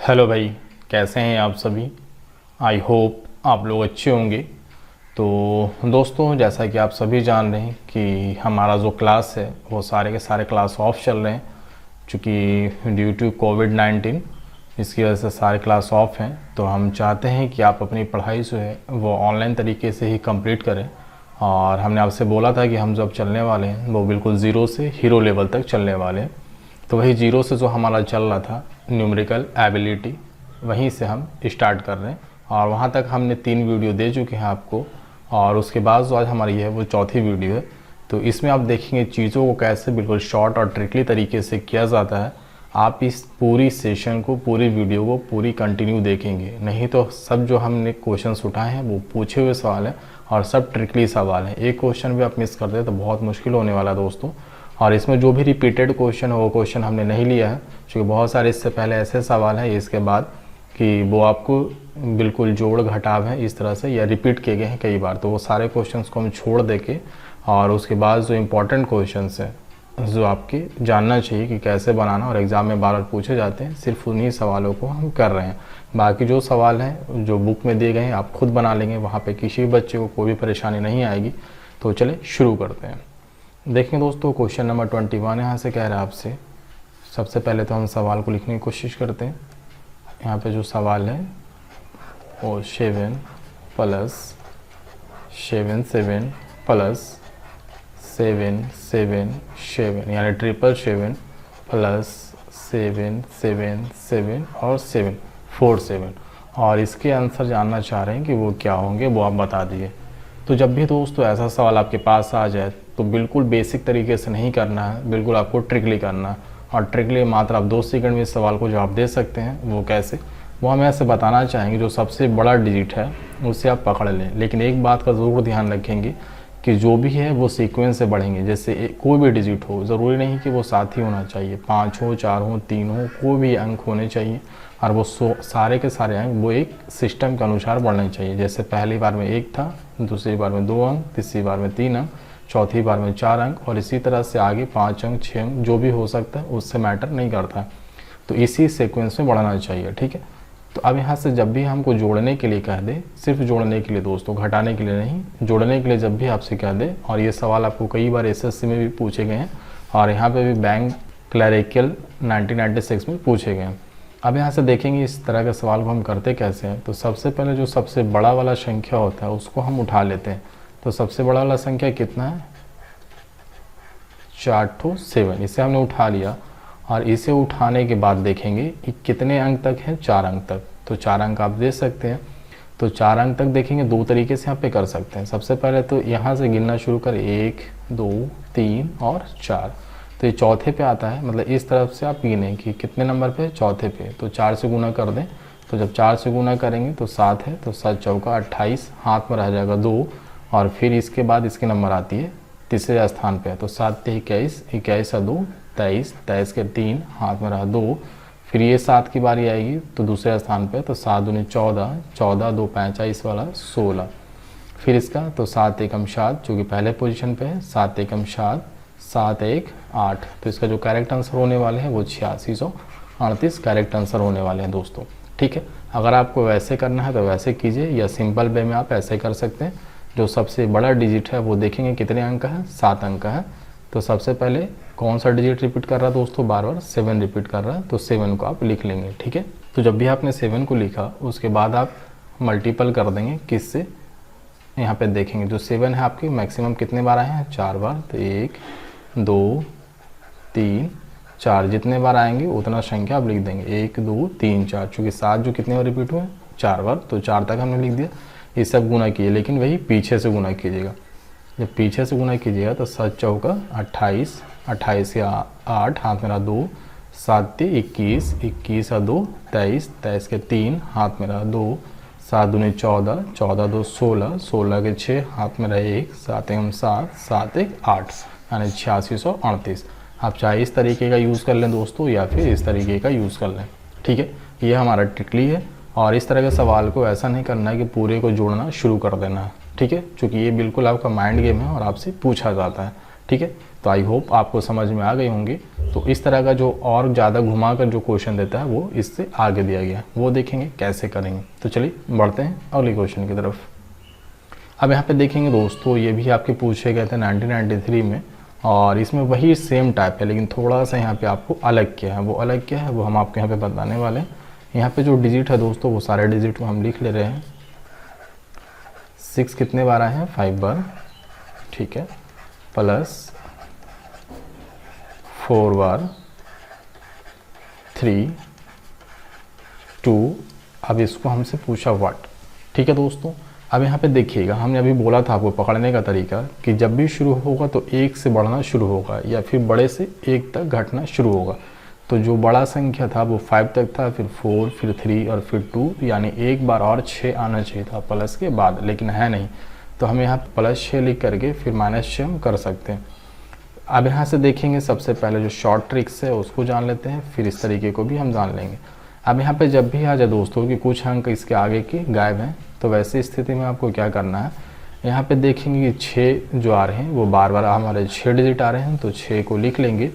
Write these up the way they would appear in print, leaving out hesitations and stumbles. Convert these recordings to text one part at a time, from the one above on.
Hello भाई, कैसे हैं आप सभी। आई होप आप लोग अच्छे होंगे। तो दोस्तों, जैसा कि आप सभी जान रहे हैं कि हमारा जो क्लास है वो सारे के सारे क्लास ऑफ चल रहे हैं, क्योंकि ड्यू टू कोविड-19 इसकी वजह से सारे क्लास ऑफ हैं। तो हम चाहते हैं कि आप अपनी पढ़ाई जो है वो ऑनलाइन तरीके से ही कंप्लीट करें। और हमने आपसे बोला था कि हम जो अब चलने वाले हैं वो बिल्कुल ज़ीरो से हीरो लेवल तक चलने वाले हैं। तो वही जीरो से जो हमारा चल रहा था न्यूमेरिकल एबिलिटी, वहीं से हम स्टार्ट कर रहे हैं। और वहाँ तक हमने 3 वीडियो दे चुके हैं आपको, और उसके बाद जो आज हमारी है वो चौथी वीडियो है। तो इसमें आप देखेंगे चीज़ों को कैसे बिल्कुल शॉर्ट और ट्रिकली तरीके से किया जाता है। आप इस पूरी सेशन को, पूरी वीडियो को पूरी कंटिन्यू देखेंगे, नहीं तो सब जो हमने क्वेश्चंस उठाए हैं वो पूछे हुए सवाल हैं और सब ट्रिकली सवाल हैं। एक क्वेश्चन भी आप मिस करते हैं तो बहुत मुश्किल होने वाला है दोस्तों। और इसमें जो भी रिपीटेड क्वेश्चन है वो क्वेश्चन हमने नहीं लिया है, क्योंकि बहुत सारे इससे पहले ऐसे सवाल हैं इसके बाद कि वो आपको बिल्कुल जोड़ घटाव है इस तरह से, या रिपीट किए गए हैं कई बार। तो वो सारे क्वेश्चंस को हम छोड़ दे के, और उसके बाद जो इम्पोर्टेंट क्वेश्चंस हैं जो आपके जानना चाहिए कि कैसे बनाना और एग्ज़ाम में बार बार पूछे जाते हैं, सिर्फ उन्हीं सवालों को हम कर रहे हैं। बाकी जो सवाल हैं जो बुक में दिए गए हैं आप खुद बना लेंगे, वहाँ पे किसी भी बच्चे को कोई भी परेशानी नहीं आएगी। तो चले शुरू करते हैं। देखें दोस्तों, क्वेश्चन नंबर 21 यहाँ से कह रहा है आपसे। सबसे पहले तो हम सवाल को लिखने की कोशिश करते हैं। यहाँ पे जो सवाल है वो 7 प्लस 7 7 प्लस 7 7 7 यानी 777 प्लस 7 7 7 और 7 4 7, और इसके आंसर जानना चाह रहे हैं कि वो क्या होंगे, वो आप बता दिए। तो जब भी दोस्तों ऐसा सवाल आपके पास आ जाए तो बिल्कुल बेसिक तरीके से नहीं करना है, बिल्कुल आपको ट्रिकली करना है। और ट्रिकली मात्र आप 2 सेकंड में इस सवाल को जवाब दे सकते हैं। वो कैसे, वो हम ऐसे बताना चाहेंगे। जो सबसे बड़ा डिजिट है उससे आप पकड़ लें, लेकिन एक बात का ज़रूर ध्यान रखेंगे कि जो भी है वो सीक्वेंस से बढ़ेंगे। जैसे कोई भी डिजिट हो, ज़रूरी नहीं कि वो साथ ही होना चाहिए, 5 हो, 4 हो, 3 हो, कोई भी अंक होने चाहिए। और वो सारे के सारे अंक वो एक सिस्टम के अनुसार बढ़ने चाहिए। जैसे पहली बार में 1 था, दूसरी बार में 2 अंक, तीसरी बार में 3 अंक, चौथी बार में 4 अंक, और इसी तरह से आगे 5 अंक, 6 अंक, जो भी हो सकता है उससे मैटर नहीं करता। तो इसी सीक्वेंस में बढ़ना चाहिए, ठीक है। तो अब यहाँ से जब भी हमको जोड़ने के लिए कह दे, सिर्फ जोड़ने के लिए दोस्तों, घटाने के लिए नहीं, जोड़ने के लिए जब भी आपसे कह दे, और ये सवाल आपको कई बार एसएससी में भी पूछे गए हैं और यहाँ पे भी बैंक क्लरिकल 1996 में पूछे गए हैं। अब यहाँ से देखेंगे इस तरह के सवाल को हम करते कैसे हैं। तो सबसे पहले जो सबसे बड़ा वाला संख्या होता है उसको हम उठा लेते हैं। तो सबसे बड़ा वाला संख्या कितना है, 4 7, इसे हमने उठा लिया। और इसे उठाने के बाद देखेंगे कि कितने अंक तक है, 4 अंक तक। तो 4 अंक आप दे सकते हैं। तो 4 अंक तक देखेंगे 2 तरीके से यहाँ पे कर सकते हैं। सबसे पहले तो यहाँ से गिनना शुरू कर, 1 2 3 और 4। तो ये चौथे पे आता है, मतलब इस तरफ से आप गिनें कि कितने नंबर पे, चौथे पे। तो 4 से गुना कर दें। तो जब 4 से गुना करेंगे तो 7 है, तो 7 चौका 28, हाथ में रह जाएगा 2। और फिर इसके बाद इसकी नंबर आती है तीसरे स्थान पे। तो 7 21, 21 2 23, 23 के 3, हाथ में रहा 2। फिर ये 7 की बारी आएगी तो दूसरे स्थान पे। तो 7 दूनी 14, 14 2 25 वाला 16। फिर इसका तो 7 एकम 7 जो कि पहले पोजीशन पे है, 7 एकम 7, 7 1 8। तो इसका जो करेक्ट आंसर होने वाले हैं वो 8638 करेक्ट आंसर होने वाले हैं दोस्तों, ठीक है। अगर आपको वैसे करना है तो वैसे कीजिए, या सिंपल वे में आप ऐसे कर सकते हैं। जो सबसे बड़ा डिजिट है वो देखेंगे कितने अंक का है, 7 अंक का है। तो सबसे पहले कौन सा डिजिट रिपीट कर रहा है दोस्तों, बार बार 7 रिपीट कर रहा है। तो 7 को आप लिख लेंगे, ठीक है। तो जब भी आपने 7 को लिखा उसके बाद आप मल्टीपल कर देंगे किससे, यहाँ पे देखेंगे जो 7 है आपके मैक्सिमम कितने बार आए हैं, 4 बार। तो 1 2 3 4, जितने बार आएंगे उतना संख्या आप लिख देंगे, 1 2 3 4। चूँकि 7 जो कितने बार रिपीट हुए, 4 बार, तो 4 तक हमने लिख दिया। ये सब गुना कीजिए, लेकिन वही पीछे से गुना कीजिएगा। जब पीछे से गुना कीजिएगा तो 7 चौका 28, 28 या 8, हाथ मेरा 2, 7 21, 21 या 2 23, 23 के 3, हाथ मेरा 2, 7 दूनी 14, 14 2 16, 16 के 6, हाथ मेरा 1, 7 1 7, 7 1 8, यानी 8638। आप चाहे इस तरीके का यूज़ कर लें दोस्तों, या फिर इस तरीके का यूज़ कर लें, ठीक है। ये हमारा ट्रिकली है। और इस तरह के सवाल को ऐसा नहीं करना है कि पूरे को जोड़ना शुरू कर देना है, ठीक है, क्योंकि ये बिल्कुल आपका माइंड गेम है और आपसे पूछा जाता है, ठीक है। तो आई होप आपको समझ में आ गए होंगे। तो इस तरह का जो और ज़्यादा घुमा कर जो क्वेश्चन देता है वो इससे आगे दिया गया है, वो देखेंगे कैसे करेंगे। तो चलिए बढ़ते हैं अगले क्वेश्चन की तरफ। अब यहाँ पे देखेंगे दोस्तों, ये भी आपके पूछे गए थे 1993 में, और इसमें वही सेम टाइप है लेकिन थोड़ा सा यहाँ पे आपको अलग क्या है, वो अलग क्या है वो हम आपको यहाँ पे बताने वाले हैं। यहाँ पे जो डिजिट है दोस्तों वो सारे डिजिट को हम लिख ले रहे हैं। 6 कितने बार आए हैं, 5 बार, ठीक है, प्लस 4 बार, 3, 2। अब इसको हमसे पूछा व्हाट, ठीक है दोस्तों। अब यहाँ पे देखिएगा, हमने अभी बोला था आपको पकड़ने का तरीका कि जब भी शुरू होगा तो 1 से बढ़ना शुरू होगा या फिर बड़े से 1 तक घटना शुरू होगा। तो जो बड़ा संख्या था वो 5 तक था, फिर 4, फिर 3 और फिर 2, यानी एक बार और 6 आना चाहिए था प्लस के बाद, लेकिन है नहीं। तो हम यहाँ +6 लिख करके फिर -6 हम कर सकते हैं। अब यहाँ से देखेंगे, सबसे पहले जो शॉर्ट ट्रिक्स है उसको जान लेते हैं, फिर इस तरीके को भी हम जान लेंगे। अब यहाँ पे जब भी आ जाए दोस्तों कि कुछ अंक इसके आगे के गायब हैं, तो वैसी स्थिति में आपको क्या करना है, यहाँ पे देखेंगे कि 6 जो आ रहे हैं वो बार बार हमारे 6 डिजिट आ रहे हैं, तो 6 को लिख लेंगे।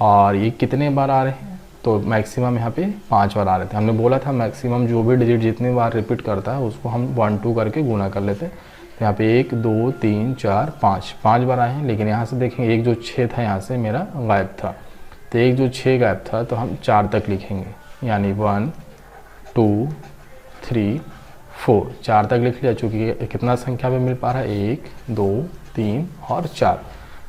और ये कितने बार आ रहे हैं, तो मैक्सिमम यहाँ पे 5 बार आ रहे थे। हमने बोला था मैक्सिमम जो भी डिजिट जितने बार रिपीट करता है उसको हम 1 2 करके गुना कर लेते हैं। तो यहाँ पे 1 2 3 4 5 बार आए हैं, लेकिन यहाँ से देखेंगे एक जो 6 था यहाँ से मेरा गायब था, तो एक जो 6 गायब था तो हम 4 तक लिखेंगे, यानी 1 2 3 4, 4 तक लिख लिया। चूँकि कितना संख्या में मिल पा रहा है, 1 2 3 और 4।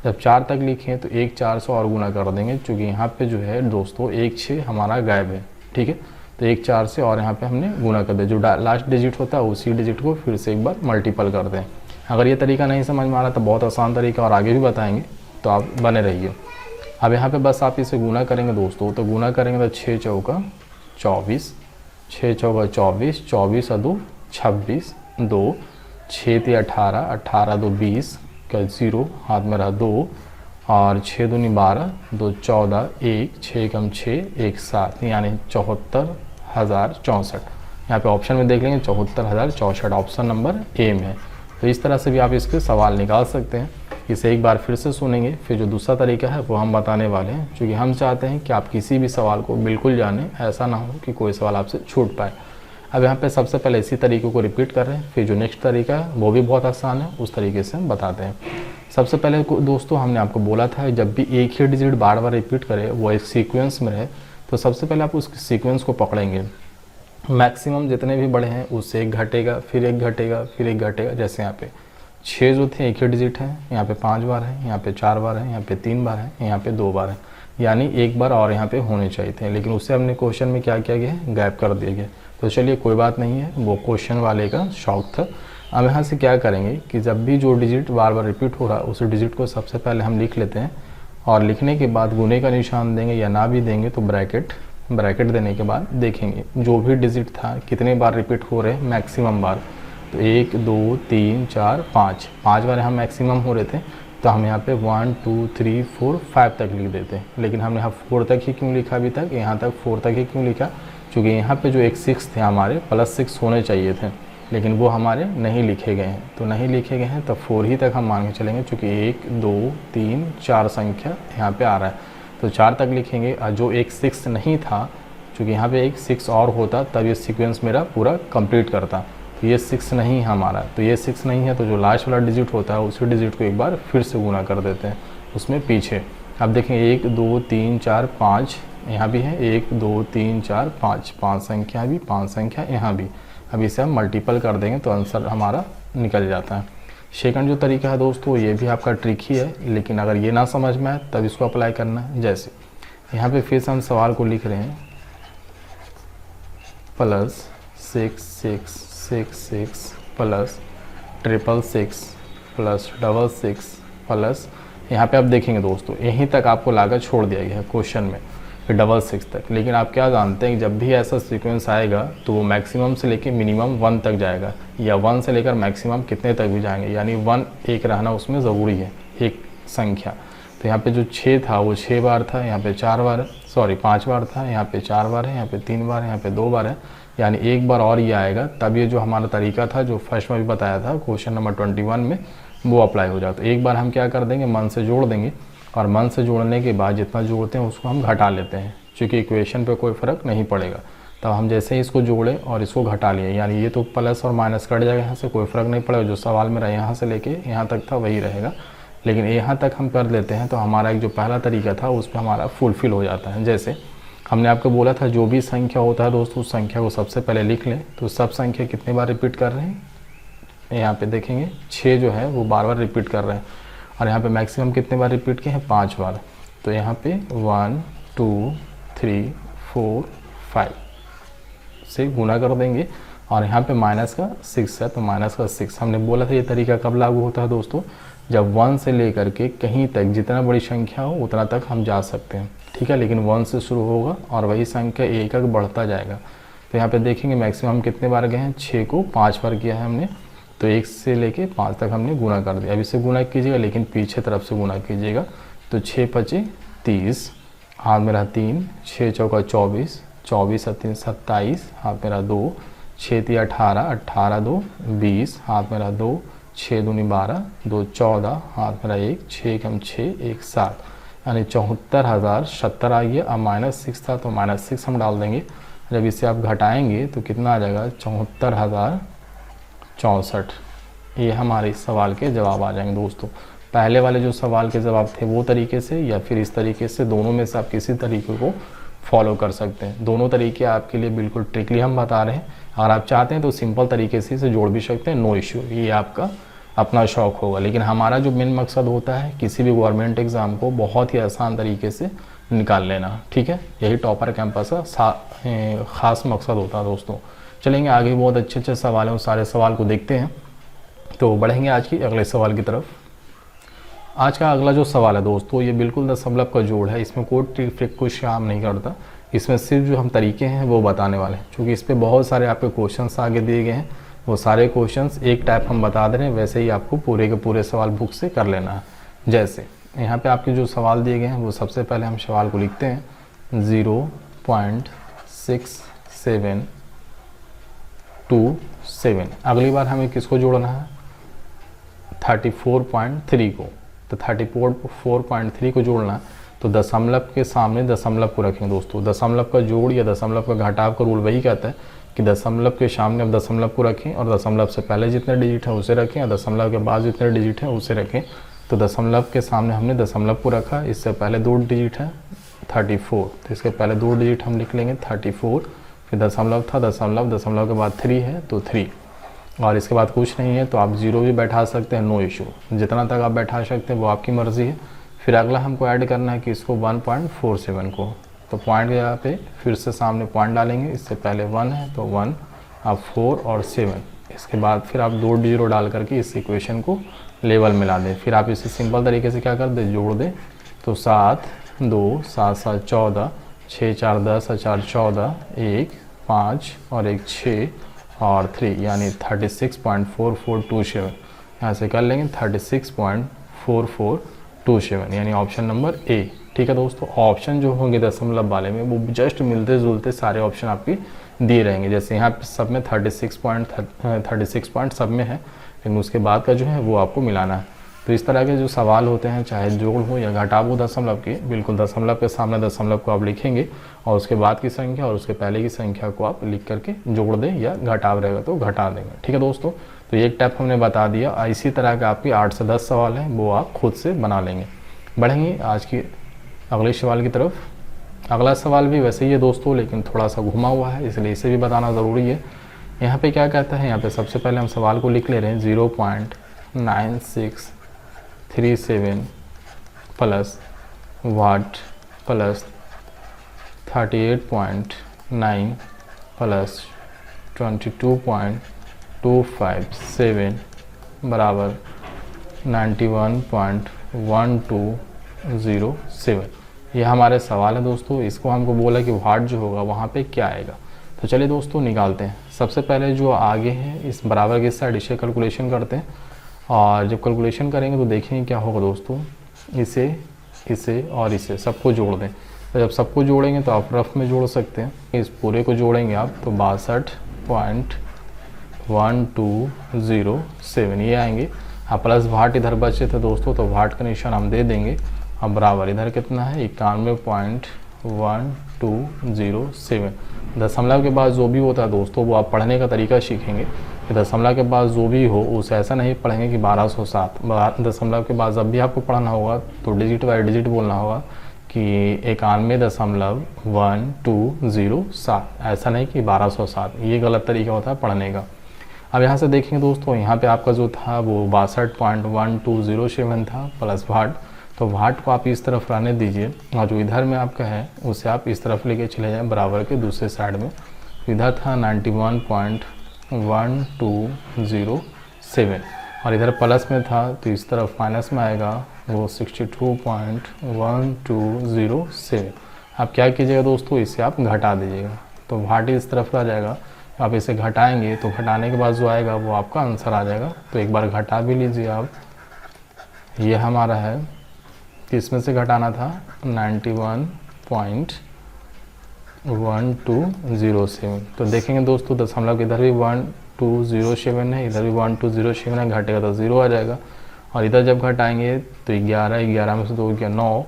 जब 4 तक लिखें तो 1 4 से और गुना कर देंगे, चूँकि यहाँ पे जो है दोस्तों 1 6 हमारा गायब है, ठीक है। तो 1 4 से और यहाँ पे हमने गुना कर दिया, जो लास्ट डिजिट होता है उसी डिजिट को फिर से एक बार मल्टीपल कर दें। अगर ये तरीका नहीं समझ में आ रहा तो बहुत आसान तरीका और आगे भी बताएंगे, तो आप बने रहिए। अब यहाँ पे बस आप इसे गुना करेंगे दोस्तों, तो गुना करेंगे तो 6 चौका 24, 6 चौका 24, 24 और 2 26, 2 6 3 18, 18 2 20 का 0 हाथ में रहा 2, और 6 दूनी 12, 2 14, 1 6 कम 6 1 7, यानी 74,064। यहाँ पे ऑप्शन में देख लेंगे 74,064 ऑप्शन नंबर ए में है। तो इस तरह से भी आप इसके सवाल निकाल सकते हैं। इसे एक बार फिर से सुनेंगे, फिर जो दूसरा तरीका है वो हम बताने वाले हैं, क्योंकि हम चाहते हैं कि आप किसी भी सवाल को बिल्कुल जानें, ऐसा ना हो कि कोई सवाल आपसे छूट पाए। अब यहाँ पे सबसे पहले इसी तरीके को रिपीट कर रहे हैं, फिर जो नेक्स्ट तरीका है वो भी बहुत आसान है, उस तरीके से हम बताते हैं। सबसे पहले दोस्तों हमने आपको बोला था जब भी एक ही डिजिट बार बार रिपीट करे वो एक सीक्वेंस में रहे, तो सबसे पहले आप उस सीक्वेंस को पकड़ेंगे। मैक्सिमम जितने भी बड़े हैं उससे एक घटेगा, फिर एक घटेगा, फिर एक घटेगा। जैसे यहाँ पे 6 जो थे एक ही डिजिट हैं, यहाँ पे 5 बार है, यहाँ पे 4 बार है, यहाँ पे 3 बार है, यहाँ पे 2 बार है, यानी एक बार और यहाँ पे होने चाहिए थे, लेकिन उससे हमने क्वेश्चन में क्या किया गया है, गायब कर दिया गया। तो चलिए कोई बात नहीं है, वो क्वेश्चन वाले का शौक था। अब यहाँ से क्या करेंगे कि जब भी जो डिजिट बार बार रिपीट हो रहा है उस डिजिट को सबसे पहले हम लिख लेते हैं, और लिखने के बाद गुने का निशान देंगे या ना भी देंगे तो ब्रैकेट देने के बाद देखेंगे जो भी डिजिट था कितने बार रिपीट हो रहे हैं, मैक्सिमम बार। तो 1 2 3 4 5 बार यहाँ मैक्सिमम हो रहे थे, तो हम यहाँ पे 1 2 3 4 5 तक लिख देते हैं। लेकिन हमने यहाँ 4 तक ही क्यों लिखा अभी तक, यहाँ तक 4 तक ही क्यों लिखा, क्योंकि यहाँ पे जो एक 6 थे हमारे +6 होने चाहिए थे, लेकिन वो हमारे नहीं लिखे गए हैं। तो नहीं लिखे गए हैं तो 4 ही तक हम मान के चलेंगे, क्योंकि 1 2 3 4 संख्या यहाँ पे आ रहा है, तो 4 तक लिखेंगे। और जो एक 6 नहीं था, क्योंकि यहाँ पे एक 6 और होता तब ये सीक्वेंस मेरा पूरा कंप्लीट करता, तो ये 6 नहीं है हमारा, तो ये 6 नहीं है, तो जो लास्ट वाला डिजिट होता है उसी डिजिट को एक बार फिर से गुना कर देते हैं उसमें पीछे। अब देखें 1 2 3 4 5 यहाँ भी है, 1 2 3 4 5 संख्या भी, 5 संख्या यहाँ भी। अब इसे हम मल्टीपल कर देंगे तो आंसर हमारा निकल जाता है। सेकंड जो तरीका है दोस्तों ये भी आपका ट्रिक ही है, लेकिन अगर ये ना समझ में आए तब इसको अप्लाई करना है। जैसे यहाँ पे फिर से हम सवाल को लिख रहे हैं, +6 6 6 6 प्लस 666 प्लस 666 प्लस, यहाँ पे आप देखेंगे दोस्तों यहीं तक आपको लागत छोड़ दिया गया है क्वेश्चन में, फिर 666 तक। लेकिन आप क्या जानते हैं कि जब भी ऐसा सीक्वेंस आएगा तो वो मैक्सिमम से लेकर मिनिमम 1 तक जाएगा, या 1 से लेकर मैक्सिमम कितने तक भी जाएंगे, यानी 1 एक रहना उसमें ज़रूरी है, एक संख्या। तो यहाँ पे जो 6 था वो 6 बार था, यहाँ पे 4 बार, सॉरी 5 बार था, यहाँ पे 4 बार है, यहाँ पे 3 बार है, यहाँ पे 2 बार है, यानी एक बार और ये आएगा। तब ये जो हमारा तरीका था जो फर्स्ट में भी बताया था क्वेश्चन नंबर 21 में, वो अप्लाई हो जाता है। एक बार हम क्या कर देंगे, मन से जोड़ देंगे और मन से जोड़ने के बाद जितना जोड़ते हैं उसको हम घटा लेते हैं, क्योंकि इक्वेशन पे कोई फ़र्क नहीं पड़ेगा। तब हम जैसे ही इसको जोड़े और इसको घटा लिए, यानी ये तो प्लस और माइनस कट जाएगा, यहाँ से कोई फ़र्क नहीं पड़ेगा। जो सवाल मेरा यहाँ से लेके यहाँ तक था वही रहेगा, लेकिन यहाँ तक हम कर लेते हैं तो हमारा एक जो पहला तरीका था उस पर हमारा फुलफ़िल हो जाता है। जैसे हमने आपको बोला था जो भी संख्या होता है दोस्तों उस संख्या को सबसे पहले लिख लें। तो सब संख्या कितने बार रिपीट कर रहे हैं, यहाँ पे देखेंगे 6 जो है वो बार बार रिपीट कर रहे हैं, और यहाँ पे मैक्सिमम कितने बार रिपीट किए हैं, 5 बार। तो यहाँ पे 1 2 3 4 5 से गुना कर देंगे, और यहाँ पे माइनस का 6 है तो माइनस का 6। हमने बोला था ये तरीका कब लागू होता है दोस्तों, जब 1 से लेकर के कहीं तक जितना बड़ी संख्या हो उतना तक हम जा सकते हैं, ठीक है। लेकिन 1 से शुरू होगा और वही संख्या एक एक बढ़ता जाएगा। तो यहाँ पे देखेंगे मैक्सिमम कितने बार गए हैं, 6 को 5 बार किया है हमने, तो 1 से लेके 5 तक हमने गुना कर दिया। अब इसे गुना कीजिएगा लेकिन पीछे तरफ से गुना कीजिएगा। तो 6 पचे 30, हाथ मेरा 3, 6 चौका 24, 24 3 27, हाथ मेरा 2, 6 3 18, 18 2 20, हाथ मेरा 2, 6 दूनी 12, 2 14, हाथ मेरा 1, 6 कम 6 1 7, यानी 74,070 आ गया। अब -6 था तो -6 हम डाल देंगे। जब इसे आप घटाएंगे तो कितना आ जाएगा, 74,064। ये हमारे इस सवाल के जवाब आ जाएंगे दोस्तों। पहले वाले जो सवाल के जवाब थे वो तरीके से या फिर इस तरीके से, दोनों में से आप किसी तरीके को फॉलो कर सकते हैं। दोनों तरीके आपके लिए बिल्कुल ट्रिकली हम बता रहे हैं। अगर आप चाहते हैं तो सिंपल तरीके से इसे जोड़ भी सकते हैं, नो इश्यू, ये आपका अपना शौक होगा। लेकिन हमारा जो मेन मकसद होता है किसी भी गवर्नमेंट एग्ज़ाम को बहुत ही आसान तरीके से निकाल लेना, ठीक है। यही टॉपर कैंपस का ख़ास मकसद होता है दोस्तों। चलेंगे आगे, बहुत अच्छे अच्छे सवाल हैं, उस सारे सवाल को देखते हैं। तो बढ़ेंगे आज की अगले सवाल की तरफ। आज का अगला जो सवाल है दोस्तों ये बिल्कुल दशमलव का जोड़ है। इसमें कोई ट्रिक कुछ काम नहीं करता, इसमें सिर्फ जो हम तरीके हैं वो बताने वाले हैं। क्योंकि इस पर बहुत सारे आपके क्वेश्चंस आगे दिए गए हैं, वो सारे क्वेश्चंस एक टाइप हम बता दे रहे हैं, वैसे ही आपको पूरे के पूरे सवाल बुक से कर लेना है। जैसे यहाँ पे आपके जो सवाल दिए गए हैं वो सबसे पहले हम सवाल को लिखते हैं 0.6727। अगली बार हमें किसको जोड़ना है, 34.3 को। तो 34.3 को जोड़ना है तो दशमलव के सामने दशमलव को रखें दोस्तों। दशमलव का जोड़ या दशमलव का घटाव का रूल वही कहता है कि दशमलव के सामने अब दशमलव को रखें और दशमलव से पहले जितने डिजिट हैं उसे रखें और दशमलव के बाद जितने डिजिट हैं उसे रखें। तो दशमलव के सामने हमने दशमलव को रखा, इससे पहले 2 डिजिट है 34, तो इसके पहले 2 डिजिट हम लिख लेंगे 34, फिर दशमलव था दशमलव, दशमलव के बाद 3 है तो 3, और इसके बाद कुछ नहीं है तो आप 0 भी बैठा सकते हैं, नो इशू। जितना तक आप बैठा सकते हैं वो आपकी मर्ज़ी है। फिर अगला हमको ऐड करना है कि इसको 1.47 को, तो पॉइंट यहाँ पे फिर से सामने पॉइंट डालेंगे, इससे पहले 1 है तो 1, अब 4 और 7, इसके बाद फिर आप 2 0 डाल करके इस इक्वेशन को लेवल मिला दें। फिर आप इसे सिंपल तरीके से क्या कर दें, जोड़ दें। तो 7 2 7 7 14, 6 4 10 4 14, 1 5 और 1 6 और 3, यानी 36.4427। यहाँ से कर लेंगे 36.4427, यानी ऑप्शन नंबर ए, ठीक है दोस्तों। ऑप्शन जो होंगे दशमलव वाले में वो जस्ट मिलते जुलते सारे ऑप्शन आपके दिए रहेंगे। जैसे यहाँ पे सब में 36 पॉइंट सब में है, लेकिन उसके बाद का जो है वो आपको मिलाना है। तो इस तरह के जो सवाल होते हैं, चाहे जोड़ हो या घटाव हो दशमलव के, बिल्कुल दशमलव के सामने दशमलव को आप लिखेंगे और उसके बाद की संख्या और उसके पहले की संख्या को आप लिख करके जोड़ दें, या घटाव रहेगा तो घटा देंगे, ठीक है दोस्तों। तो एक टाइप हमने बता दिया। इसी तरह के आपके 8 से 10 सवाल हैं, वो आप खुद से बना लेंगे। बढ़ेंगे आज की अगले सवाल की तरफ। अगला सवाल भी वैसे ही है दोस्तों, लेकिन थोड़ा सा घुमा हुआ है, इसलिए इसे भी बताना ज़रूरी है। यहाँ पे क्या कहता है, यहाँ पे सबसे पहले हम सवाल को लिख ले रहे हैं 0.9637 प्लस वाट प्लस 38.9 प्लस 22.257 बराबर 91.1207। ये हमारे सवाल है दोस्तों। इसको हमको बोला कि वाट जो होगा वहाँ पे क्या आएगा। तो चलिए दोस्तों निकालते हैं। सबसे पहले जो आगे है इस बराबर के साइड इसे कैलकुलेशन करते हैं, और जब कैलकुलेशन करेंगे तो देखेंगे क्या होगा दोस्तों, इसे और इसे सबको जोड़ दें। तो जब सबको जोड़ेंगे तो आप रफ में जोड़ सकते हैं। इस पूरे को जोड़ेंगे आप तो 62.1207 ये आएंगे। अब प्लस वाट इधर बचे थे दोस्तों, तो वाट का निशान हम दे देंगे। अब बराबर इधर कितना है 91.1207। दशमलव के बाद जो भी होता है दोस्तों वो आप पढ़ने का तरीका सीखेंगे कि दशमलव के बाद जो भी हो उसे ऐसा नहीं पढ़ेंगे कि 1207। दशमलव के बाद जब भी आपको पढ़ना होगा तो डिजिट बाई डिजिट बोलना होगा कि 91.1207, ऐसा नहीं कि 1207। ये गलत तरीका होता है पढ़ने का। अब यहाँ से देखेंगे दोस्तों, यहाँ पे आपका जो था वो 62.1207 था प्लस वाट। तो वाट को आप इस तरफ रहने दीजिए और जो इधर में आपका है उसे आप इस तरफ लेके चले जाएं बराबर के दूसरे साइड में। इधर था 91.1207 और इधर प्लस में था तो इस तरफ माइनस में आएगा वो 62.1207। आप क्या कीजिएगा दोस्तों, इसे आप घटा दीजिएगा तो वाट इस तरफ आ जाएगा। आप इसे घटाएंगे तो घटाने के बाद जो आएगा वो आपका आंसर आ जाएगा। तो एक बार घटा भी लीजिए आप। ये हमारा है किसमें से घटाना था 91.1207। तो देखेंगे दोस्तों दशमलव के इधर भी 1207 है, इधर भी 1207 है, घटेगा तो 0 आ जाएगा। और इधर जब घटाएंगे तो 11 में से 2 गया 9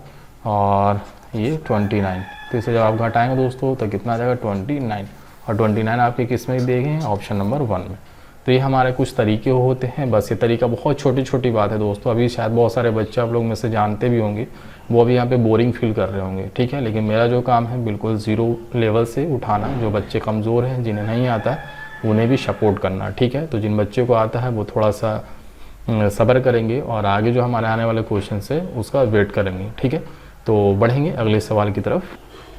और ये 29। तो इसे जब आप घटाएंगे दोस्तों तो कितना आ जाएगा 29। और 29 आपके किस में देखें ऑप्शन नंबर 1 में। तो ये हमारे कुछ तरीके होते हैं। बस ये तरीका बहुत छोटी छोटी बात है दोस्तों। अभी शायद बहुत सारे बच्चे आप लोग में से जानते भी होंगे, वो अभी यहाँ पे बोरिंग फील कर रहे होंगे, ठीक है। लेकिन मेरा जो काम है बिल्कुल ज़ीरो लेवल से उठाना। जो बच्चे कमज़ोर हैं, जिन्हें नहीं आता उन्हें भी सपोर्ट करना, ठीक है। तो जिन बच्चे को आता है वो थोड़ा सा सब्र करेंगे और आगे जो हमारे आने वाले क्वेश्चन है उसका वेट करेंगे, ठीक है। तो बढ़ेंगे अगले सवाल की तरफ।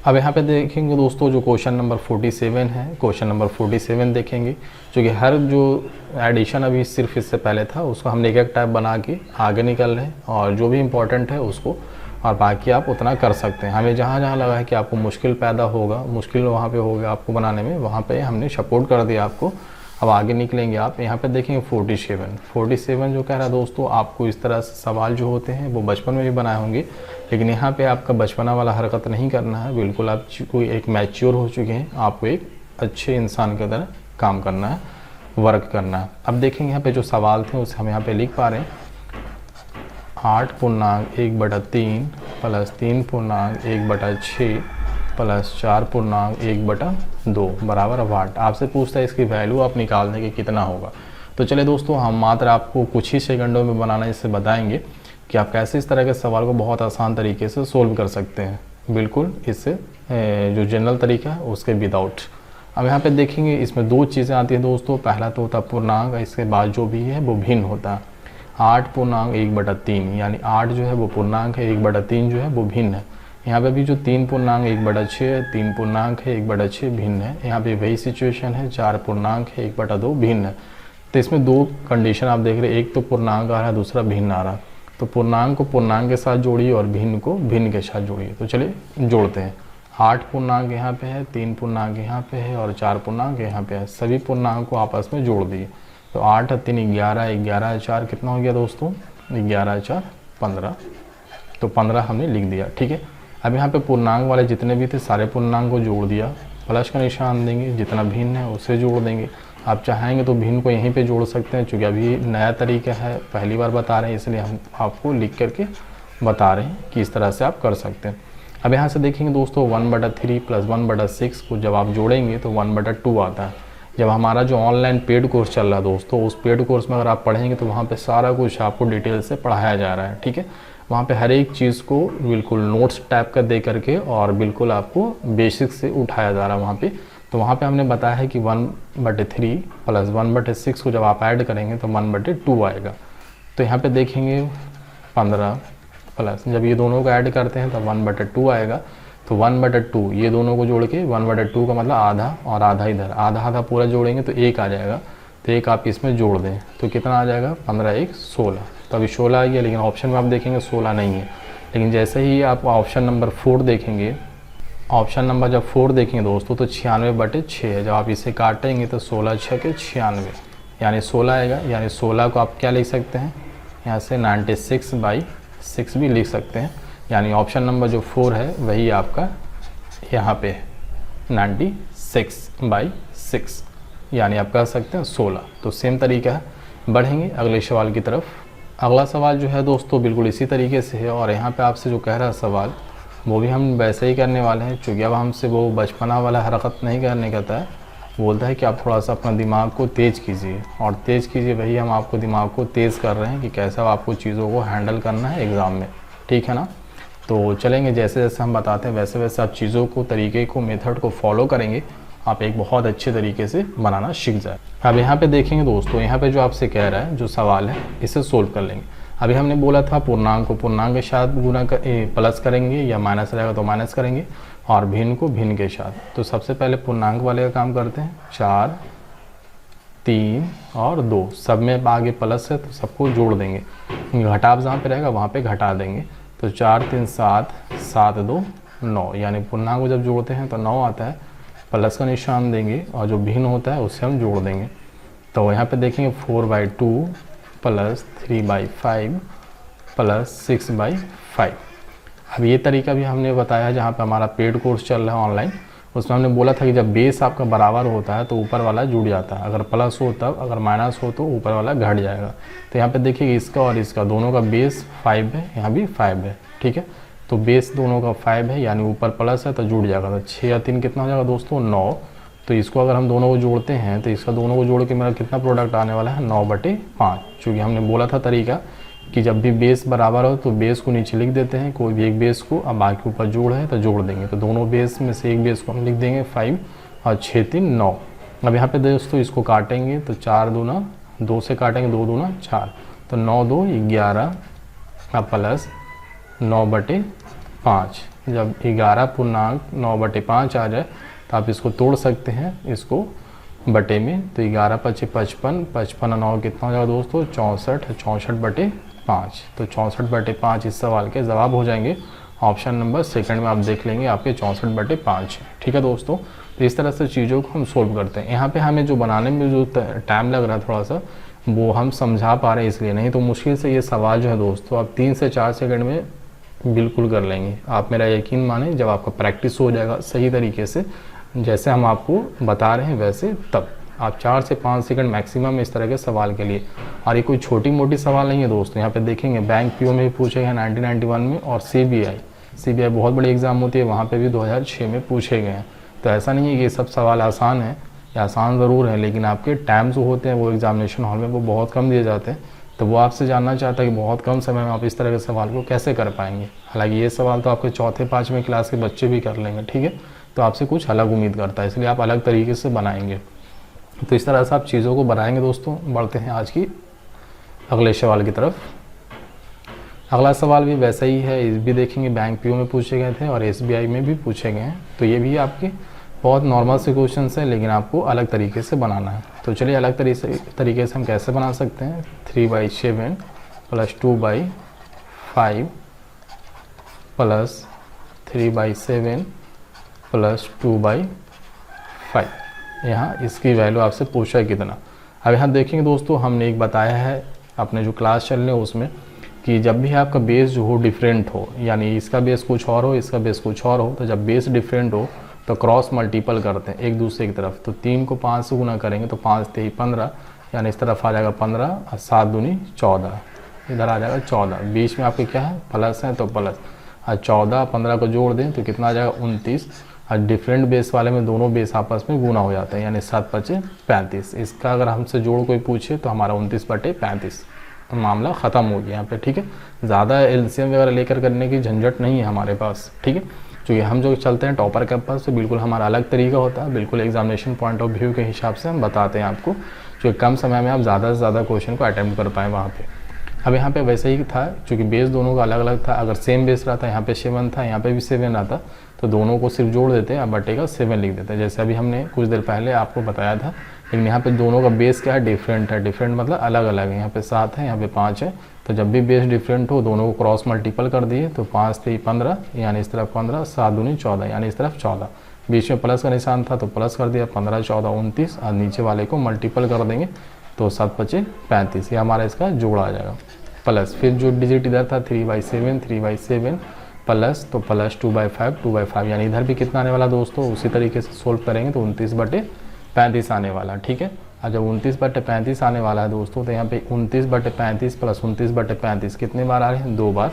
अब यहाँ पे देखेंगे दोस्तों जो क्वेश्चन नंबर 47 है, क्वेश्चन नंबर 47 देखेंगे जो कि हर जो एडिशन अभी सिर्फ इससे पहले था उसको हमने एक टाइप बना के आगे निकल रहे हैं और जो भी इम्पोर्टेंट है उसको, और बाकी आप उतना कर सकते हैं। हमें जहाँ जहाँ लगा है कि आपको मुश्किल पैदा होगा, मुश्किल वहाँ पे होगा आपको बनाने में, वहाँ पे हमने सपोर्ट कर दिया आपको। अब आगे निकलेंगे आप। यहाँ पे देखेंगे 47 जो कह रहा है दोस्तों, आपको इस तरह से सवाल जो होते हैं वो बचपन में भी बनाए होंगे, लेकिन यहाँ पे आपका बचपना वाला हरकत नहीं करना है। बिल्कुल आप कोई एक मैच्योर हो चुके हैं, आपको एक अच्छे इंसान की तरह काम करना है, वर्क करना है। अब देखेंगे यहाँ पे जो सवाल थे उसे हम यहाँ पे लिख पा रहे हैं। 8.1/3 प्लस 3.1/6 प्लस 4.1/2 बराबर वाट। आपसे पूछता है इसकी वैल्यू आप निकाल देंगे कितना होगा। तो चले दोस्तों, हम मात्र आपको कुछ ही सेकंडों में बनाना इससे बताएंगे कि आप कैसे इस तरह के सवाल को बहुत आसान तरीके से सोल्व कर सकते हैं, बिल्कुल इससे जो जनरल तरीका है उसके विदाउट। अब यहाँ पे देखेंगे इसमें 2 चीज़ें आती हैं दोस्तों। पहला तो होता है पूर्णांक, इसके बाद जो भी है वो भिन्न होता है। 8.1/3 यानी 8 जो है वो पूर्णांक है, 1/3 जो है वो भिन्न है। यहाँ पे भी जो 3.1/6 है, 1/6 भिन्न है। यहाँ पे वही सिचुएशन है, 4.1/2 भिन्न है। तो इसमें 2 कंडीशन आप देख रहे हैं, एक तो पूर्णांक आ रहा है, दूसरा भिन्न आ रहा है। तो पूर्णांक को पूर्णांक के साथ जोड़िए और भिन्न को भिन्न के साथ जोड़िए। तो चलिए जोड़ते हैं। 8 पूर्णांक यहाँ पे है, 3 पूर्णांक यहाँ पे है और 4 पूर्णांक यहाँ पे है। सभी पूर्णांक को आपस में जोड़ दिए तो 8 3 11, 11 4 कितना हो गया दोस्तों 11 4 15। तो 15 हमने लिख दिया, ठीक है। अब यहाँ पे पूर्णांक वाले जितने भी थे सारे पूर्णांक को जोड़ दिया, प्लस का निशान देंगे, जितना भिन्न है उसे जोड़ देंगे। आप चाहेंगे तो भिन्न को यहीं पे जोड़ सकते हैं, क्योंकि अभी नया तरीका है, पहली बार बता रहे हैं, इसलिए हम आपको लिख करके बता रहे हैं कि इस तरह से आप कर सकते हैं। अब यहाँ से देखेंगे दोस्तों 1/3 प्लस 1/6 को जब आप जोड़ेंगे तो 1/2 आता है। जब हमारा जो ऑनलाइन पेड कोर्स चल रहा है दोस्तों, उस पेड कोर्स में अगर आप पढ़ेंगे तो वहाँ पे सारा कुछ आपको डिटेल से पढ़ाया जा रहा है, ठीक है। वहाँ पे हर एक चीज़ को बिल्कुल नोट्स टाइप का दे करके और बिल्कुल आपको बेसिक से उठाया जा रहा है वहाँ पे। तो वहाँ पे हमने बताया है कि 1/3 प्लस 1/6 को जब आप ऐड करेंगे तो 1/2 आएगा। तो यहाँ पे देखेंगे 15 प्लस जब ये दोनों को ऐड करते हैं तो 1/2 आएगा। तो 1/2 ये दोनों को जोड़ के 1/2 का मतलब आधा और आधा इधर, आधा आधा पूरा जोड़ेंगे तो 1 आ जाएगा। तो 1 आप इसमें जोड़ दें तो कितना आ जाएगा 15 1 16। तो अभी 16 आ गया, लेकिन ऑप्शन में आप देखेंगे 16 नहीं है। लेकिन जैसे ही आप ऑप्शन नंबर 4 देखेंगे, ऑप्शन नंबर जब 4 देखेंगे दोस्तों तो 96/6 है। जब आप इसे काटेंगे तो 16 6 के 96 यानी 16 आएगा। यानी 16 को आप क्या लिख सकते हैं यहाँ से 96/6 भी लिख सकते हैं। यानी ऑप्शन नंबर जो 4 है वही आपका यहाँ पे है 96/6 यानी आप कह सकते हैं 16। तो सेम तरीका है। बढ़ेंगे अगले सवाल की तरफ। अगला सवाल जो है दोस्तों बिल्कुल इसी तरीके से है, और यहाँ पे आपसे जो कह रहा है सवाल वो भी हम वैसे ही करने वाले हैं, क्योंकि अब हमसे वो बचपना वाला हरकत नहीं करने कहता है। बोलता है कि आप थोड़ा सा अपना दिमाग को तेज़ कीजिए, और तेज़ कीजिए वही हम आपको दिमाग को तेज़ कर रहे हैं कि कैसा आपको चीज़ों को हैंडल करना है एग्ज़ाम में, ठीक है ना। तो चलेंगे, जैसे जैसे हम बताते हैं वैसे वैसे आप चीज़ों को, तरीके को, मेथड को फॉलो करेंगे, आप एक बहुत अच्छे तरीके से बनाना सीख जाए। अब यहाँ पे देखेंगे दोस्तों, यहाँ पे जो आपसे कह रहा है जो सवाल है इसे सोल्व कर लेंगे। अभी हमने बोला था पूर्णांक को पूर्णांक के साथ गुना प्लस करेंगे, या माइनस रहेगा तो माइनस करेंगे, और भिन्न को भिन्न के साथ। तो सबसे पहले पूर्णांक वाले का काम करते हैं। 4, 3 और 2, सब में आगे प्लस है तो सबको जोड़ देंगे, घटाव जहाँ पे रहेगा वहाँ पे घटा देंगे। तो 4 3 7, 7 2 9, यानी पूर्णांक को जब जोड़ते हैं तो 9 आता है, प्लस का निशान देंगे, और जो भिन्न होता है उससे हम जोड़ देंगे। तो यहाँ पे देखेंगे 4/2 प्लस 3/5 प्लस 6/5। अब ये तरीका भी हमने बताया जहाँ पे हमारा पेड कोर्स चल रहा है ऑनलाइन, उसमें हमने बोला था कि जब बेस आपका बराबर होता है तो ऊपर वाला जुड़ जाता है, अगर प्लस हो तब, अगर माइनस हो तो ऊपर वाला घट जाएगा। तो यहाँ पे देखिए इसका और इसका दोनों का बेस 5 है, यहाँ भी 5 है, ठीक है। तो बेस दोनों का 5 है, यानी ऊपर प्लस है तो जुड़ जाएगा। तो 6 और 3 कितना हो जाएगा दोस्तों 9। तो इसको अगर हम दोनों को जोड़ते हैं तो इसका दोनों को जोड़ के मेरा कितना प्रोडक्ट आने वाला है 9/5, क्योंकि हमने बोला था तरीका कि जब भी बेस बराबर हो तो बेस को नीचे लिख देते हैं, कोई भी एक बेस को, अब बाकी ऊपर जोड़ है तो जोड़ देंगे। तो दोनों बेस में से एक बेस को हम लिख देंगे 5, और 6 3 9। अब यहाँ पे दोस्तों इसको काटेंगे तो 4 दूना 2 से काटेंगे, 2 दूना 4, तो 9 2 11, अब प्लस 9/5। जब 11 पूर्णांक 9/5 आ जाए तो आप इसको तोड़ सकते हैं, इसको बटे में। तो 11 5 55, 55 9 कितना हो जाएगा दोस्तों 64, 64/5। तो 64/5 इस सवाल के जवाब हो जाएंगे। ऑप्शन नंबर सेकंड में आप देख लेंगे आपके 64/5, ठीक है दोस्तों। तो इस तरह से चीज़ों को हम सोल्व करते हैं। यहाँ पे हमें जो बनाने में जो टाइम लग रहा है थोड़ा सा, वो हम समझा पा रहे हैं इसलिए, नहीं तो मुश्किल से ये सवाल जो है दोस्तों आप 3 से 4 सेकंड में बिल्कुल कर लेंगे। आप मेरा यकीन माने, जब आपका प्रैक्टिस हो जाएगा सही तरीके से, जैसे हम आपको बता रहे हैं वैसे, तब आप 4 से 5 सेकंड मैक्सिमम इस तरह के सवाल के लिए। और ये कोई छोटी मोटी सवाल नहीं है दोस्तों। यहाँ पे देखेंगे बैंक पीओ में भी पूछे गए 1991 में, और सीबीआई बहुत बड़ी एग्जाम होती है, वहाँ पे भी 2006 में पूछे गए हैं। तो ऐसा नहीं है कि ये सब सवाल आसान है, या आसान ज़रूर है, लेकिन आपके टाइम जो होते हैं वो एग्जामिनेशन हॉल में वो बहुत कम दिए जाते हैं। तो वो आपसे जानना चाहता है कि बहुत कम समय में आप इस तरह के सवाल को कैसे कर पाएंगे। हालांकि ये सवाल तो आपके 4थे 5वीं क्लास के बच्चे भी कर लेंगे, ठीक है। तो आपसे कुछ अलग उम्मीद करता है, इसलिए आप अलग तरीके से बनाएंगे। तो इस तरह से आप चीज़ों को बनाएंगे दोस्तों। बढ़ते हैं आज की अगले सवाल की तरफ। अगला सवाल भी वैसा ही है, इस भी देखेंगे बैंक पीओ में पूछे गए थे और एसबीआई में भी पूछे गए हैं। तो ये भी आपके बहुत नॉर्मल से क्वेश्चन है, लेकिन आपको अलग तरीके से बनाना है। तो चलिए अलग तरीके से हम कैसे बना सकते हैं। 3/7 प्लस 2/5 प्लस 3/7 प्लस 2/5। यहाँ इसकी वैल्यू आपसे पूछा है कितना। अब यहाँ देखेंगे दोस्तों, हमने एक बताया है अपने जो क्लास चल रहे हैं उसमें, कि जब भी आपका बेस जो हो डिफरेंट हो, यानी इसका बेस कुछ और हो, इसका बेस कुछ और हो, तो जब बेस डिफरेंट हो तो क्रॉस मल्टीपल करते हैं एक दूसरे की तरफ। तो 3 को 5 से गुना करेंगे तो 5 3 15, यानी इस तरफ आ जाएगा 15, और 7 दूनी 14, इधर आ जाएगा 14। बीच में आपके क्या है प्लस है तो प्लस, और 14 15 को जोड़ दें तो कितना आ जाएगा 29। और डिफरेंट बेस वाले में दोनों बेस आपस में गुना हो जाते हैं, यानी 7 5 35। इसका अगर हमसे जोड़ कोई पूछे तो हमारा 29/35, तो मामला ख़त्म हो गया यहाँ पे, ठीक है। ज़्यादा एलसीएम वगैरह लेकर करने की झंझट नहीं है हमारे पास, ठीक है। क्योंकि हम जो चलते हैं टॉपर के पास तो बिल्कुल हमारा अलग तरीका होता है, बिल्कुल एग्जामिनेशन पॉइंट ऑफ व्यू के हिसाब से हम बताते हैं आपको, जो कम समय में आप ज़्यादा से ज़्यादा क्वेश्चन को अटैम्प्ट कर पाएँ वहाँ पे। अब यहाँ पे वैसे ही था, क्योंकि बेस दोनों का अलग अलग था। अगर सेम बेस रहता, यहाँ पे 7 था, यहाँ पे भी 7 आता, तो दोनों को सिर्फ जोड़ देते, अब बटे का 7 लिख देते, जैसे अभी हमने कुछ देर पहले आपको बताया था। लेकिन यहाँ पे दोनों का बेस क्या है डिफरेंट है, डिफरेंट मतलब अलग अलग है। यहाँ पे 7 है, यहाँ पे 5 है। तो जब भी बेस डिफरेंट हो दोनों को क्रॉस मल्टीपल कर दिए, तो 5 3 15, यानी इस तरफ 15, 7 दूनी 14, यानी इस तरफ 14। बीच में प्लस का निशान था तो प्लस कर दिया, 15 14 29, और नीचे वाले को मल्टीपल कर देंगे तो 7 5 35, ये हमारा इसका जोड़ा आ जाएगा। प्लस फिर जो डिजिट इधर था 3/7 प्लस, तो प्लस 2/5, यानी इधर भी कितना आने वाला दोस्तों, उसी तरीके से सोल्व करेंगे तो 29/35 आने वाला, ठीक है। और जब 29/35 आने वाला है दोस्तों, तो यहाँ पे 29/35 प्लस 29/35 कितने बार आ रहे हैं? 2 बार।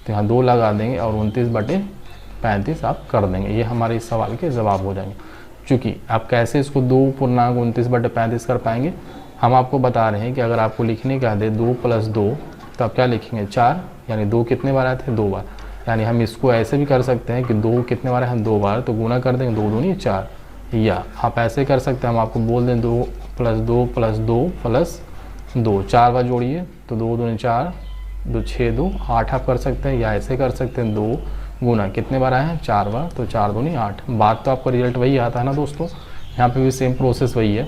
तो यहाँ 2 लगा देंगे और 29/35 आप कर देंगे। ये हमारे इस सवाल के जवाब हो जाएंगे। चूँकि आप कैसे इसको 2 पूर्णांक 29/35 कर पाएंगे, हम आपको बता रहे हैं कि अगर आपको लिखने का दे 2 + 2, तो आप क्या लिखेंगे? 4, यानी 2 कितने बार आए थे? 2 बार। यानी हम इसको ऐसे भी कर सकते हैं कि 2 कितने बार है? 2 बार, तो गुना कर देंगे, 2 दूनी 4। या आप ऐसे कर सकते हैं, हम आपको बोल दें 2 + 2 + 2 + 2, 4 बार जोड़िए, तो 2 दूनी 4, 2 6 2 8 आप कर सकते हैं। या ऐसे कर सकते हैं 2 गुना कितने बार आए हैं? 4 बार, तो 4 दूनी 8। बात तो आपका रिजल्ट वही आता है ना दोस्तों। यहाँ पे भी सेम प्रोसेस वही है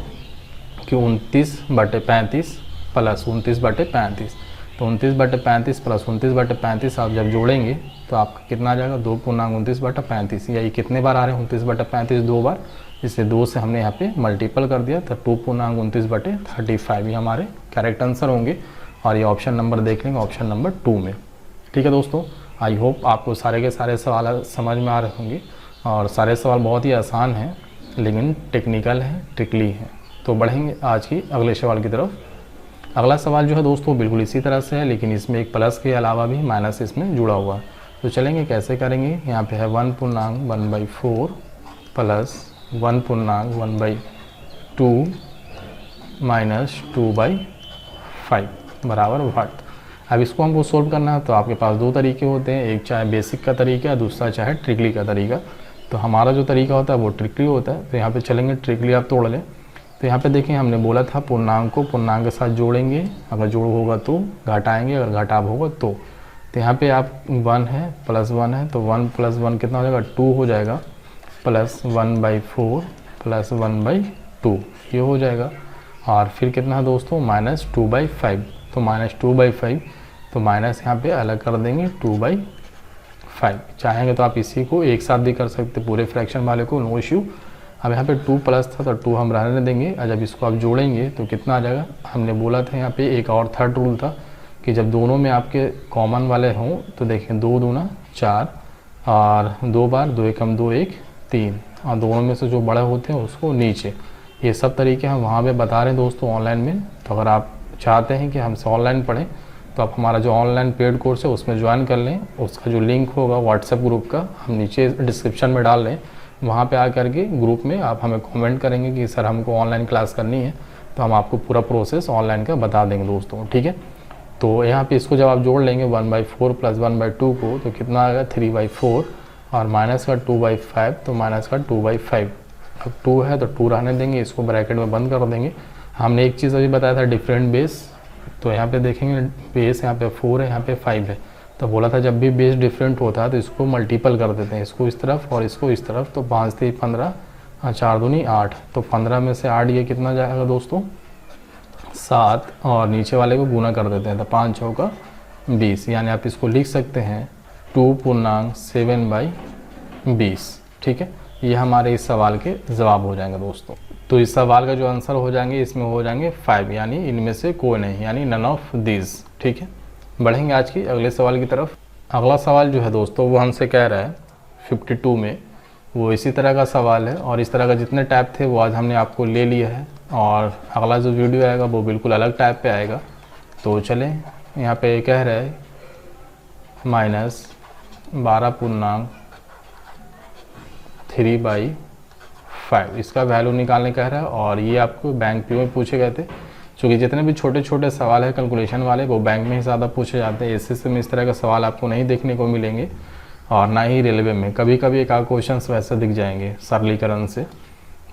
कि 29/35 प्लस 29/35, तो 29/35 प्लस 29/35 आप जब जोड़ेंगे तो आपका कितना आ जाएगा? 2 पूर्णांक 29/35। यही कितने बार आ रहे हैं? 29/35 2 बार, इससे 2 से हमने यहाँ पे मल्टीपल कर दिया, तो 2 पूर्णांक 29/35 ये हमारे करेक्ट आंसर होंगे। और ये ऑप्शन नंबर देख लेंगे, ऑप्शन नंबर 2 में। ठीक है दोस्तों, आई होप आपको सारे के सारे सवाल समझ में आ रहे होंगे। और सारे सवाल बहुत ही आसान हैं, लेकिन टेक्निकल हैं, ट्रिकली हैं। तो बढ़ेंगे आज की अगले सवाल की तरफ। अगला सवाल जो है दोस्तों बिल्कुल इसी तरह से है, लेकिन इसमें एक प्लस के अलावा भी माइनस इसमें जुड़ा हुआ है। तो चलेंगे कैसे करेंगे। यहाँ पे है 1 पूर्णांक 1/4 प्लस 1 पूर्णांक 1/2 माइनस 2/5 बराबर व्हाट। अब इसको हमको सोल्व करना है, तो आपके पास 2 तरीके होते हैं, एक चाहे बेसिक का तरीका, दूसरा चाहे ट्रिकली का तरीका। तो हमारा जो तरीका होता है वो ट्रिकली होता है। तो यहाँ पे चलेंगे, ट्रिकली आप तोड़ लें। तो यहाँ पे देखें, हमने बोला था पूर्णांक को पूर्णांक के साथ जोड़ेंगे, अगर जोड़ होगा तो घटाएंगे, अगर घटाव होगा तो यहाँ पे आप 1 है प्लस 1 है, तो 1 + 1 कितना हो जाएगा? 2 हो जाएगा, प्लस 1/4 प्लस 1/2 ये हो जाएगा। और फिर कितना है दोस्तों? माइनस 2/5, तो माइनस 2/5, तो माइनस यहाँ पे अलग कर देंगे 2/5। चाहेंगे तो आप इसी को एक साथ भी कर सकते, पूरे फ्रैक्शन वाले को, नो इश्यू। अब यहाँ पे 2 प्लस था, तो 2 हम रहने देंगे। और जब इसको आप जोड़ेंगे तो कितना आ जाएगा? हमने बोला था यहाँ पे एक और थर्ड रूल था कि जब दोनों में आपके कॉमन वाले हों, तो देखें 2 दूना 4 और 2 बार, 2 एकम 2 1 3, और दोनों में से जो बड़े होते हैं उसको नीचे। ये सब तरीके हम वहाँ पे बता रहे हैं दोस्तों ऑनलाइन में। तो अगर आप चाहते हैं कि हमसे ऑनलाइन पढ़ें, तो आप हमारा जो ऑनलाइन पेड कोर्स है उसमें ज्वाइन कर लें। उसका जो लिंक होगा व्हाट्सएप ग्रुप का, हम नीचे डिस्क्रिप्शन में डाल लें। वहाँ पे आकर के ग्रुप में आप हमें कमेंट करेंगे कि सर हमको ऑनलाइन क्लास करनी है, तो हम आपको पूरा प्रोसेस ऑनलाइन का बता देंगे दोस्तों। ठीक है, तो यहाँ पे इसको जब आप जोड़ लेंगे 1/4 प्लस 1/2 को, तो कितना आएगा? 3/4, और माइनस का 2/5, तो माइनस का 2/5। अब 2 है तो 2 रहने देंगे, इसको ब्रैकेट में बंद कर देंगे। हमने एक चीज़ अभी बताया था, डिफरेंट बेस। तो यहाँ पे देखेंगे बेस यहाँ पे 4 है, यहाँ पे 5 है। तो बोला था जब भी बेस डिफरेंट होता है तो इसको मल्टीपल कर देते हैं, इसको इस तरफ और इसको इस तरफ। तो 5 3 15, 4 दूनी 8, तो 15 में से 8 ये कितना जाएगा दोस्तों? 7, और नीचे वाले को गुना कर देते हैं, तो 5 चौका 20। यानी आप इसको लिख सकते हैं 2 पूर्णांक 7/20। ठीक है, ये हमारे इस सवाल के जवाब हो जाएंगे दोस्तों। तो इस सवाल का जो आंसर हो जाएंगे, इसमें हो जाएंगे 5, यानी इनमें से कोई नहीं, यानी नन ऑफ दिस। ठीक है, बढ़ेंगे आज की अगले सवाल की तरफ। अगला सवाल जो है दोस्तों वो हमसे कह रहा है 52 में, वो इसी तरह का सवाल है। और इस तरह का जितने टाइप थे वो आज हमने आपको ले लिया है। और अगला जो वीडियो आएगा वो बिल्कुल अलग टाइप पे आएगा। तो चलें, यहाँ पे कह रहा है -12 पूर्णांक 3/5, इसका वैल्यू निकालने कह रहा है। और ये आपको बैंक पी में पूछे गए थे, क्योंकि जितने भी छोटे छोटे सवाल है कैलकुलेशन वाले वो बैंक में ही ज़्यादा पूछे जाते हैं। एसएससी में इस तरह का सवाल आपको नहीं देखने को मिलेंगे, और ना ही रेलवे में। कभी कभी एक आध क्वेश्चन वैसे दिख जाएंगे सरलीकरण से,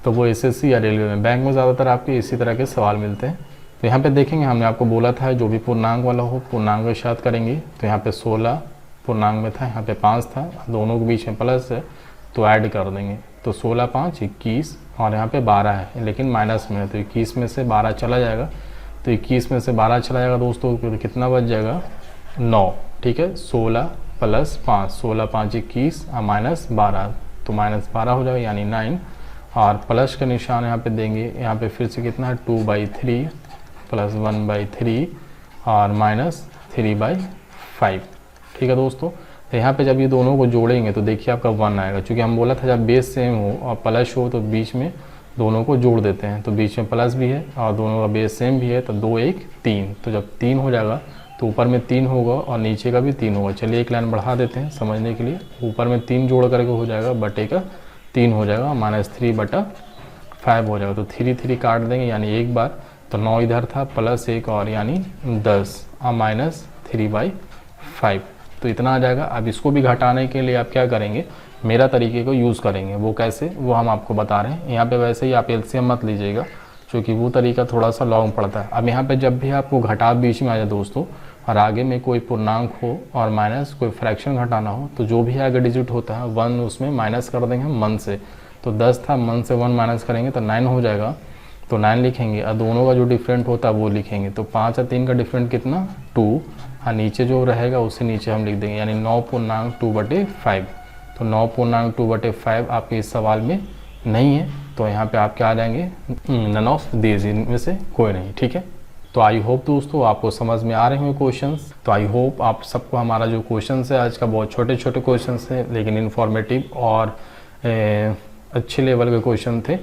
तो वो एसएससी या रेलवे में। बैंक में ज़्यादातर आपके इसी तरह के सवाल मिलते हैं। तो यहाँ पे देखेंगे, हमने आपको बोला था जो भी पूर्णांक वाला हो पूर्णांक के साथ करेंगे। तो यहाँ पे 16 पूर्णांक में था, यहाँ पे 5 था, दोनों के बीच में प्लस है तो ऐड कर देंगे। तो 16 5 21, और यहाँ पे 12 है लेकिन माइनस में है, तो 21 में से 12 चला जाएगा। तो 21 में से 12 चला जाएगा दोस्तों, तो कितना बच जाएगा? 9। ठीक है, 16 + 5, 16 5 21 और -12, तो -12 हो जाएगा, यानी 9। और प्लस का निशान यहाँ पे देंगे। यहाँ पे फिर से कितना है? 2/3 प्लस 1/3 और -3/5। ठीक है दोस्तों, तो यहाँ पे जब ये दोनों को जोड़ेंगे तो देखिए आपका 1 आएगा। क्योंकि हम बोला था जब बेस सेम हो और प्लस हो तो बीच में दोनों को जोड़ देते हैं, तो बीच में प्लस भी है और दोनों का बेस सेम भी है, तो 2 1 3। तो जब 3 हो जाएगा तो ऊपर में 3 होगा और नीचे का भी 3 होगा। चलिए एक लाइन बढ़ा देते हैं समझने के लिए। ऊपर में 3 जोड़ करके हो जाएगा, बटे का 3 हो जाएगा, -3/5 हो जाएगा। तो 3 3 काट देंगे यानी एक बार, तो 9 इधर था प्लस 1 और यानी 10 और -3/5, तो इतना आ जाएगा। अब इसको भी घटाने के लिए आप क्या करेंगे, मेरा तरीके को यूज़ करेंगे। वो कैसे, वो हम आपको बता रहे हैं। यहाँ पे वैसे ही आप एलसीएम मत लीजिएगा, क्योंकि वो तरीका थोड़ा सा लॉन्ग पड़ता है। अब यहाँ पे जब भी आपको घटाव बीच में आ जाए दोस्तों, और आगे में कोई पूर्णांक हो और माइनस कोई फ्रैक्शन घटाना हो, तो जो भी आगे डिजिट होता है 1 उसमें माइनस कर देंगे हम 1 से। तो 10 था, 1 से 1 माइनस करेंगे तो 9 हो जाएगा, तो 9 लिखेंगे। और दोनों का जो डिफरेंट होता है वो लिखेंगे। तो 5 और 3 का डिफरेंट कितना, 2, और नीचे जो रहेगा उससे नीचे हम लिख देंगे, यानी 9.2/5। तो 9.2/5 आपके इस सवाल में नहीं है, तो यहाँ पे आप क्या आ जाएंगे, नन ऑफ दीज, इनमें से कोई नहीं। ठीक है, तो आई होप दोस्तों आपको समझ में आ रहे होंगे क्वेश्चंस। तो आई होप आप सबको हमारा जो क्वेश्चंस है आज का, बहुत छोटे छोटे क्वेश्चंस थे लेकिन इन्फॉर्मेटिव और अच्छे लेवल के क्वेश्चन थे,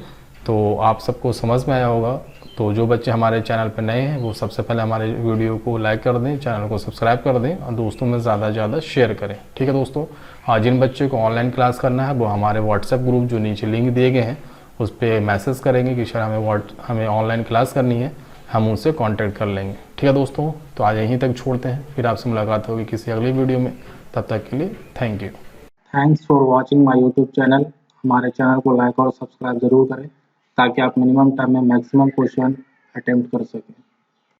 तो आप सबको समझ में आया होगा। तो जो बच्चे हमारे चैनल पर नए हैं वो सबसे पहले हमारे वीडियो को लाइक कर दें, चैनल को सब्सक्राइब कर दें और दोस्तों में ज़्यादा से ज़्यादा शेयर करें। ठीक है दोस्तों, हाँ, जिन बच्चे को ऑनलाइन क्लास करना है वो हमारे व्हाट्सएप ग्रुप जो नीचे लिंक दिए गए हैं उस पर मैसेज करेंगे कि सर हमें ऑनलाइन क्लास करनी है, हम उनसे कांटेक्ट कर लेंगे। ठीक है दोस्तों, तो आज यहीं तक छोड़ते हैं, फिर आपसे मुलाकात होगी किसी अगली वीडियो में। तब तक के लिए thank you. Thanks for watching my YouTube channel. हमारे चैनल को लाइक और सब्सक्राइब जरूर करें ताकि आप मिनिमम टाइम में मैक्सिमम क्वेश्चन अटेम्प्ट कर सकें।